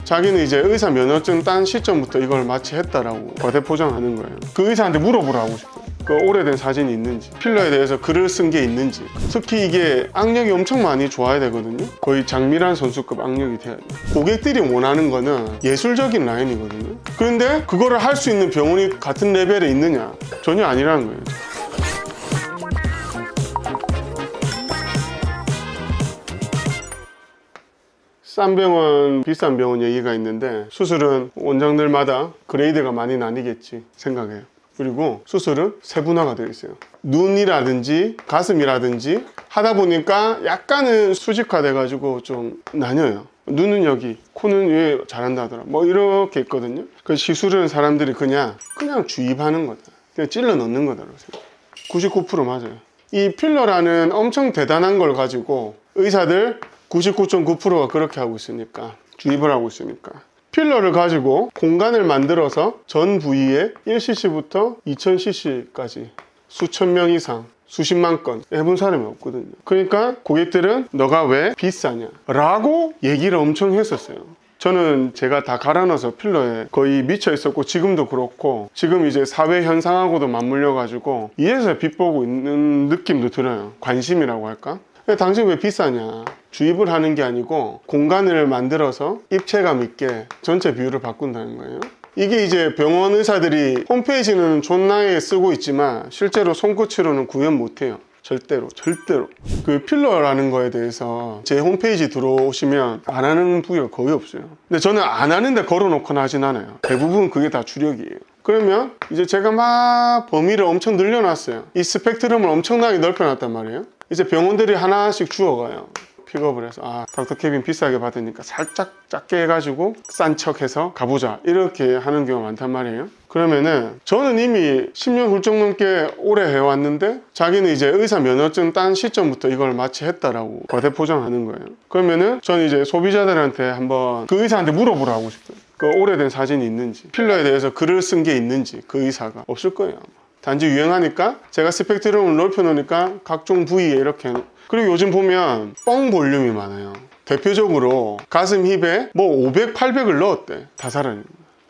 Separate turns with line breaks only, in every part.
자기는 이제 의사 면허증 딴 시점부터 이걸 마치 했다라고 과대포장하는 거예요. 그 의사한테 물어보라 하고 싶어요. 그 오래된 사진이 있는지, 필러에 대해서 글을 쓴 게 있는지. 특히 이게 악력이 엄청 많이 좋아야 되거든요. 거의 장미란 선수급 악력이 돼야 돼요. 고객들이 원하는 거는 예술적인 라인이거든요. 그런데 그거를 할 수 있는 병원이 같은 레벨에 있느냐? 전혀 아니라는 거예요. 싼 병원, 비싼 병원 얘기가 있는데 수술은 원장들마다 그레이드가 많이 나뉘겠지 생각해요. 그리고 수술은 세분화가 되어 있어요. 눈이라든지 가슴이라든지 하다 보니까 약간은 수직화돼 가지고 좀 나뉘어요. 눈은 여기, 코는 왜 잘한다 하더라 뭐 이렇게 있거든요. 그 시술은 사람들이 그냥 주입하는 거다, 그냥 찔러 넣는 거다라고 생각해요. 99% 맞아요. 이 필러라는 엄청 대단한 걸 가지고 의사들 99.9%가 그렇게 하고 있으니까, 주입을 하고 있으니까 필러를 가지고 공간을 만들어서 전 부위에 1cc부터 2000cc까지 수천 명 이상, 수십만 건 해본 사람이 없거든요. 그러니까 고객들은 너가 왜 비싸냐 라고 얘기를 엄청 했었어요. 저는 제가 다 갈아 넣어서 필러에 거의 미쳐 있었고, 지금도 그렇고, 지금 이제 사회 현상하고도 맞물려 가지고 이래서 빛보고 있는 느낌도 들어요. 관심이라고 할까? 당신 왜 비싸냐? 주입을 하는 게 아니고 공간을 만들어서 입체감 있게 전체 비율을 바꾼다는 거예요. 이게 이제 병원 의사들이 홈페이지는 존나게 쓰고 있지만 실제로 손끝으로는 구현 못해요. 절대로. 그 필러라는 거에 대해서 제 홈페이지 들어오시면 안 하는 부위가 거의 없어요. 근데 저는 안 하는데 걸어놓거나 하진 않아요. 대부분 그게 다 주력이에요. 그러면 이제 제가 막 범위를 엄청 늘려놨어요. 이 스펙트럼을 엄청나게 넓혀놨단 말이에요. 이제 병원들이 하나씩 주워가요. 픽업을 해서 닥터 케빈 비싸게 받으니까 살짝 작게 해가지고 싼 척해서 가보자 이렇게 하는 경우가 많단 말이에요. 그러면은 저는 이미 10년 훌쩍 넘게 오래 해왔는데 자기는 이제 의사 면허증 딴 시점부터 이걸 마치 했다라고 과대포장하는 거예요. 그러면은 저는 이제 소비자들한테 한번 그 의사한테 물어보라 하고 싶어요. 그 오래된 사진이 있는지, 필러에 대해서 글을 쓴 게 있는지. 그 의사가 없을 거예요 아마. 단지 유행하니까 제가 스펙트럼을 넓혀놓으니까 각종 부위에 이렇게. 그리고 요즘 보면 뻥 볼륨이 많아요. 대표적으로 가슴 힙에 뭐 500, 800을 넣었대. 다 사라지는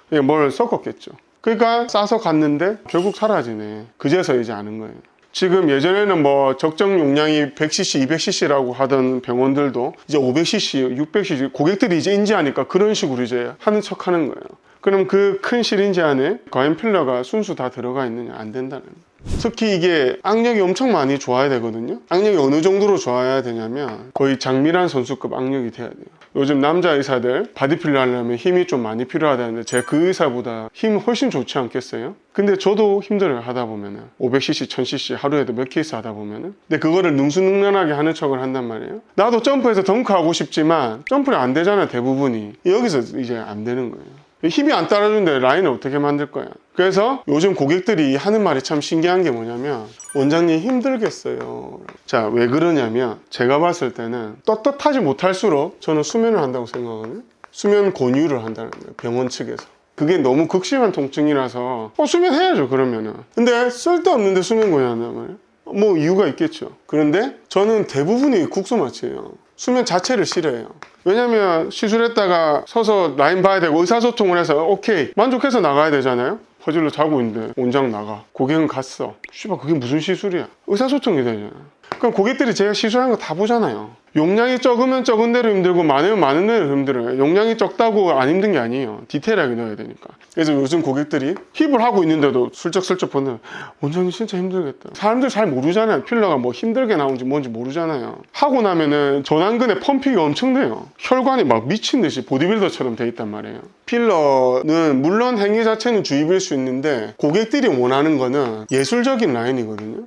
거예요. 뭘 섞었겠죠. 그러니까 싸서 갔는데 결국 사라지네. 그제서 이제 아는 거예요. 지금 예전에는 뭐 적정 용량이 100cc, 200cc라고 하던 병원들도 이제 500cc, 600cc 고객들이 이제 인지하니까 그런 식으로 이제 하는 척 하는 거예요. 그럼 그 큰 시린지 안에 과연 필러가 순수 다 들어가 있느냐? 안 된다는 거예요. 특히 이게 악력이 엄청 많이 좋아야 되거든요. 악력이 어느 정도로 좋아야 되냐면 거의 장미란 선수급 악력이 돼야 돼요. 요즘 남자 의사들 바디필러 하려면 힘이 좀 많이 필요하다는데 제가 그 의사보다 힘 훨씬 좋지 않겠어요? 근데 저도 힘들어요. 하다 보면은 500cc, 1000cc 하루에도 몇 케이스 하다 보면은. 근데 그거를 능수능란하게 하는 척을 한단 말이에요. 나도 점프해서 덩크하고 싶지만 점프를 안 되잖아요. 대부분이. 여기서 이제 안 되는 거예요. 힘이 안 따라주는데 라인을 어떻게 만들 거야? 그래서 요즘 고객들이 하는 말이 참 신기한 게 뭐냐면, 원장님 힘들겠어요. 자, 왜 그러냐면 제가 봤을 때는 떳떳하지 못할수록 저는 수면을 한다고 생각하거든요. 수면 권유를 한다는 거예요, 병원 측에서. 그게 너무 극심한 통증이라서 수면해야죠 그러면은. 근데 쓸데없는데 수면 권유한단 말이에요. 뭐 이유가 있겠죠. 그런데 저는 대부분이 국소마취예요. 수면 자체를 싫어해요. 왜냐면 시술했다가 서서 라인 봐야 되고 의사소통을 해서 오케이 만족해서 나가야 되잖아요. 퍼즐로 자고 있는데 원장 나가, 고객은 갔어. 씨발 그게 무슨 시술이야? 의사소통이 되잖아. 그럼 고객들이 제가 시술한 거 다 보잖아요. 용량이 적으면 적은 대로 힘들고 많으면 많은 대로 힘들어요. 용량이 적다고 안 힘든 게 아니에요. 디테일하게 넣어야 되니까. 그래서 요즘 고객들이 힙을 하고 있는데도 슬쩍슬쩍 보는, 원장님 진짜 힘들겠다. 사람들 잘 모르잖아요. 필러가 뭐 힘들게 나온지 뭔지 모르잖아요. 하고 나면은 전완근에 펌핑이 엄청 돼요. 혈관이 막 미친 듯이 보디빌더처럼 돼 있단 말이에요. 필러는 물론 행위 자체는 주입일 수 있는데 고객들이 원하는 거는 예술적인 라인이거든요.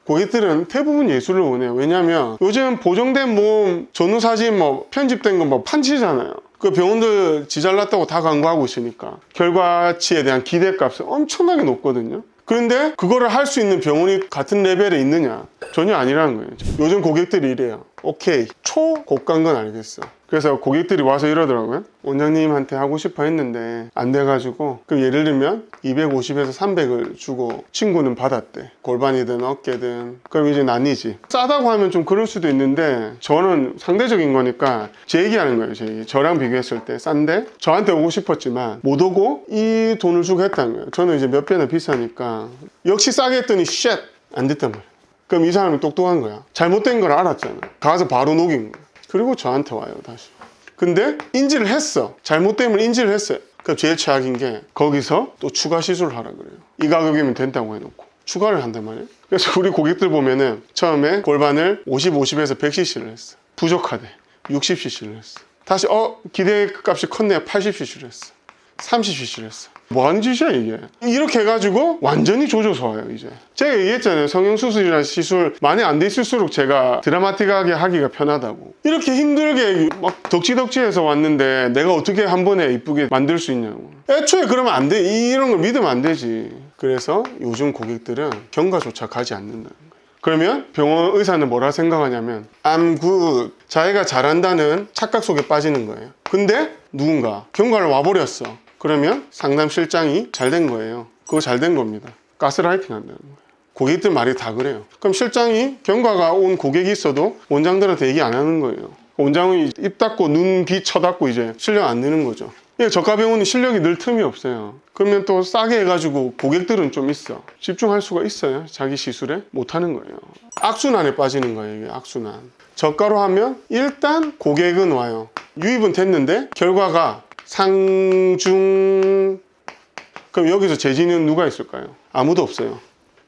고객들은 대부분 예술을 원해요. 왜냐면 요즘 보정된 몸 전후사진 뭐 편집된 거 뭐 판치잖아요. 그 병원들 지 잘났다고 다 광고하고 있으니까 결과치에 대한 기대값이 엄청나게 높거든요. 그런데 그거를 할 수 있는 병원이 같은 레벨에 있느냐? 전혀 아니라는 거예요. 요즘 고객들이 이래요. 오케이, 초고가인 건 알겠어. 그래서 고객들이 와서 이러더라고요. 원장님한테 하고 싶어 했는데 안 돼가지고, 그럼 예를 들면 250에서 300을 주고 친구는 받았대. 골반이든 어깨든. 그럼 이제 나뉘지. 싸다고 하면 좀 그럴 수도 있는데 저는 상대적인 거니까 제 얘기하는 거예요. 제 얘기. 저랑 비교했을 때 싼데 저한테 오고 싶었지만 못 오고 이 돈을 주고 했다는 거예요. 저는 이제 몇 배나 비싸니까. 역시 싸게 했더니 쉣! 안 됐단 말이에요. 그럼 이 사람이 똑똑한 거야. 잘못된 걸 알았잖아. 가서 바로 녹인 거야. 그리고 저한테 와요, 다시. 근데 인지를 했어. 잘못됨을 인지를 했어요. 그럼 제일 최악인 게 거기서 또 추가 시술을 하라 그래요. 이 가격이면 된다고 해놓고 추가를 한단 말이에요. 그래서 우리 고객들 보면은 처음에 골반을 50에서 100cc를 했어. 부족하대. 60cc를 했어. 다시 기대값이 컸네. 80cc를 했어. 30cc를 했어. 뭐 하는 짓이야 이게. 이렇게 해가지고 완전히 조져서 와요. 이제 제가 얘기했잖아요. 성형수술이나 시술 많이 안 돼 있을수록 제가 드라마틱하게 하기가 편하다고. 이렇게 힘들게 막 덕지덕지해서 왔는데 내가 어떻게 한 번에 이쁘게 만들 수 있냐고. 애초에 그러면 안 돼. 이런 걸 믿으면 안 되지. 그래서 요즘 고객들은 경과조차 가지 않는다는 거예요. 그러면 병원 의사는 뭐라 생각하냐면 I'm good. 자기가 잘한다는 착각 속에 빠지는 거예요. 근데 누군가 경과를 와버렸어. 그러면 상담실장이 잘 된 거예요. 그거 잘 된 겁니다. 가스라이팅 한다는 거예요. 고객들 말이 다 그래요. 그럼 실장이 경과가 온 고객이 있어도 원장들한테 얘기 안 하는 거예요. 원장이 입 닫고 눈, 귀 쳐닫고 이제 실력 안 느는 거죠. 저가병원이 실력이 늘 틈이 없어요. 그러면 또 싸게 해가지고 고객들은 좀 있어. 집중할 수가 있어요. 자기 시술에 못하는 거예요. 악순환에 빠지는 거예요. 이게 악순환. 저가로 하면 일단 고객은 와요. 유입은 됐는데 결과가 상중. 그럼 여기서 재진은 누가 있을까요? 아무도 없어요.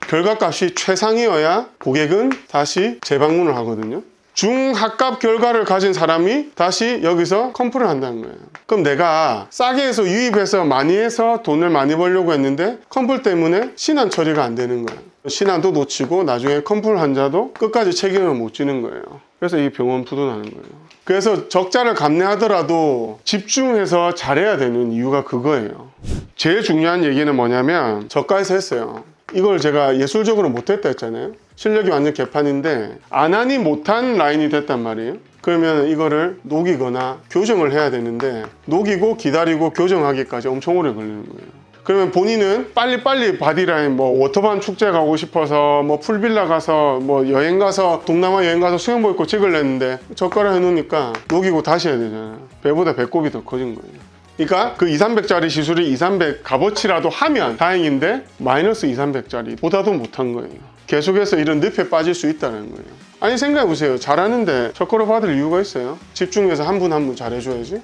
결과값이 최상이어야 고객은 다시 재방문을 하거든요. 중하값 결과를 가진 사람이 다시 여기서 컴플을 한다는 거예요. 그럼 내가 싸게 해서 유입해서 많이 해서 돈을 많이 벌려고 했는데 컴플 때문에 신안 처리가 안 되는 거예요. 신안도 놓치고 나중에 컴플 환자도 끝까지 책임을 못 지는 거예요. 그래서 이 병원 부도나는 거예요. 그래서 적자를 감내하더라도 집중해서 잘해야 되는 이유가 그거예요. 제일 중요한 얘기는 뭐냐면 저가에서 했어요. 이걸 제가 예술적으로 못했다 했잖아요. 실력이 완전 개판인데 안 하니 못한 라인이 됐단 말이에요. 그러면 이거를 녹이거나 교정을 해야 되는데 녹이고 기다리고 교정하기까지 엄청 오래 걸리는 거예요. 그러면 본인은 빨리빨리 바디라인 뭐 워터밤 축제 가고 싶어서 뭐 풀빌라 가서 뭐 여행 가서 동남아 여행 가서 수영복 입고 찍으려는데 저가를 해놓으니까 녹이고 다시 해야 되잖아요. 배보다 배꼽이 더 커진 거예요. 그러니까 그 200~300짜리 시술이 200~300 값어치라도 하면 다행인데 마이너스 200~300짜리 보다도 못한 거예요. 계속해서 이런 늪에 빠질 수 있다는 거예요. 아니 생각해보세요. 잘하는데 저가로 받을 이유가 있어요? 집중해서 한 분 한 분 잘해줘야지.